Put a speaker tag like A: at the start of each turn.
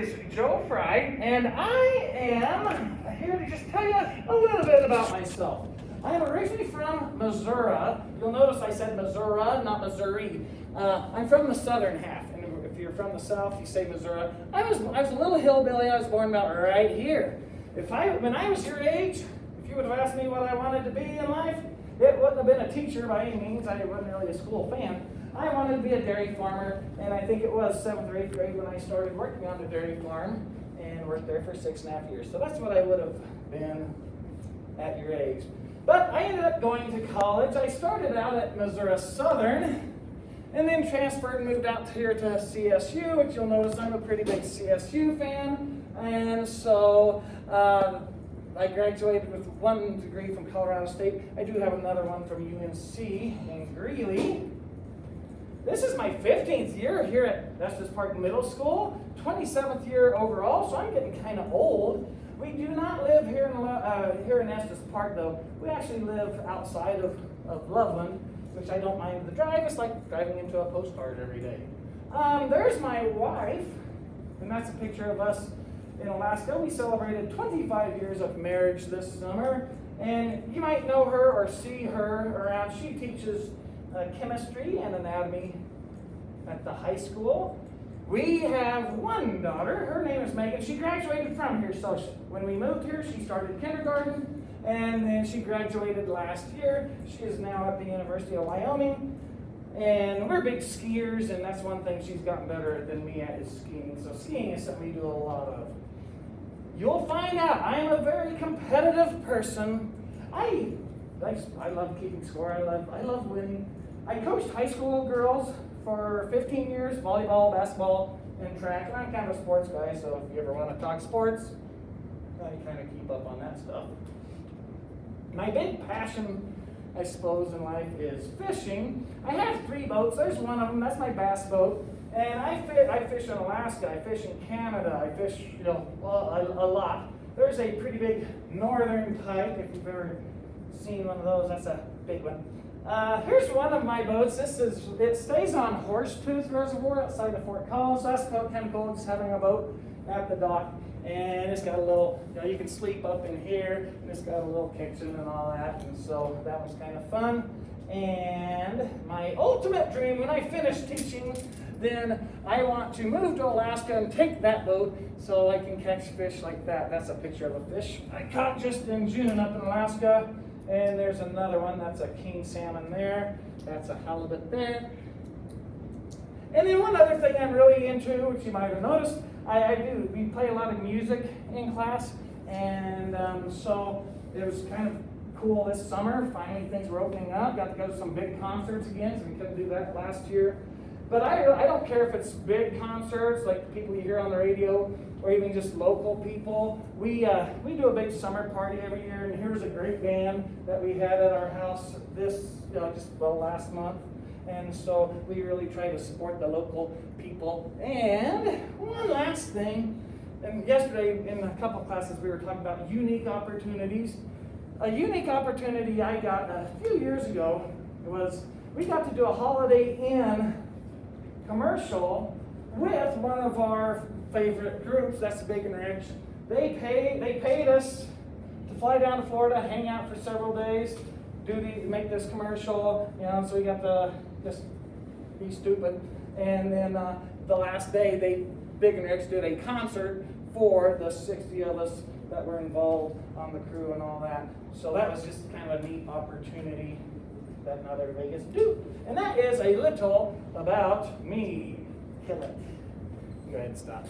A: is Joe Fry, and I am here to just tell you a little bit about myself. I am originally from Missouri. You'll notice I said Missouri, not Missouri. I'm from the southern half, and if you're from the south, you say Missouri. I was a little hillbilly. I was born about right here. When I was your age, if you would have asked me what I wanted to be in life, it wouldn't have been a teacher by any means. I wasn't really a school fan. I wanted to be a dairy farmer, and I think it was 7th or 8th grade when I started working on the dairy farm and worked there for 6.5 years. So that's what I would have been at your age. But I ended up going to college. I started out at Missouri Southern and then transferred and moved out here to CSU, which you'll notice I'm a pretty big CSU fan. And so I graduated with 1 degree from Colorado State. I do have another one from UNC in Greeley. This is my 15th year here at Estes Park Middle School, 27th year overall, so I'm getting kind of old. We do not live here in Estes Park, though. We actually live outside of Loveland, which I don't mind the drive. It's like driving into a postcard every day. There's my wife, and that's a picture of us in Alaska. We celebrated 25 years of marriage this summer, and you might know her or see her around. She teaches chemistry and anatomy at the high school. We have one daughter. Her name is Megan. She graduated from here. So when we moved here, she started kindergarten, and then she graduated last year. She is now at the University of Wyoming. And we're big skiers, and that's one thing she's gotten better than me at is skiing. So skiing is something we do a lot of. You'll find out I'm a very competitive person. I love keeping score. I love winning. I coached high school girls for 15 years, volleyball, basketball, and track. And I'm kind of a sports guy, so if you ever want to talk sports, I kind of keep up on that stuff. My big passion, I suppose, in life is fishing. I have 3 boats. There's one of them. That's my bass boat. And I fish in Alaska. I fish in Canada. I fish, a lot. There's a pretty big northern pike, if you've ever seen one of those. That's a big one. Here's one of my boats. It stays on Horsetooth Reservoir outside of Fort Collins. So that's kind of cool, just having a boat at the dock. And it's got a little, you can sleep up in here, and it's got a little kitchen and all that. And so that was kind of fun. And my ultimate dream, when I finish teaching, then I want to move to Alaska and take that boat so I can catch fish like that. That's a picture of a fish I caught just in June up in Alaska. And there's another one. That's a king salmon there. That's a halibut there. And then one other thing I'm really into, which you might have noticed, we play a lot of music in class. And so it was kind of cool this summer. Finally, things were opening up. Got to go to some big concerts again, so we couldn't do that last year. But I don't care if it's big concerts, like people you hear on the radio, or even just local people. We do a big summer party every year, and here's a great band that we had at our house last month. And so we really try to support the local people. And one last thing, and yesterday in a couple classes we were talking about unique opportunities. A unique opportunity I got a few years ago was we got to do a Holiday Inn commercial with one of our favorite groups. That's the Bacon Ranch. They paid us to fly down to Florida, hang out for several days, make this commercial. So we got to just be stupid. And then the last day, Bacon Ranch did a concert for the 60 of us that were involved on the crew and all that. So that was just kind of a neat opportunity that not everybody gets to do. And that is a little about me. Kill it. Go ahead and stop.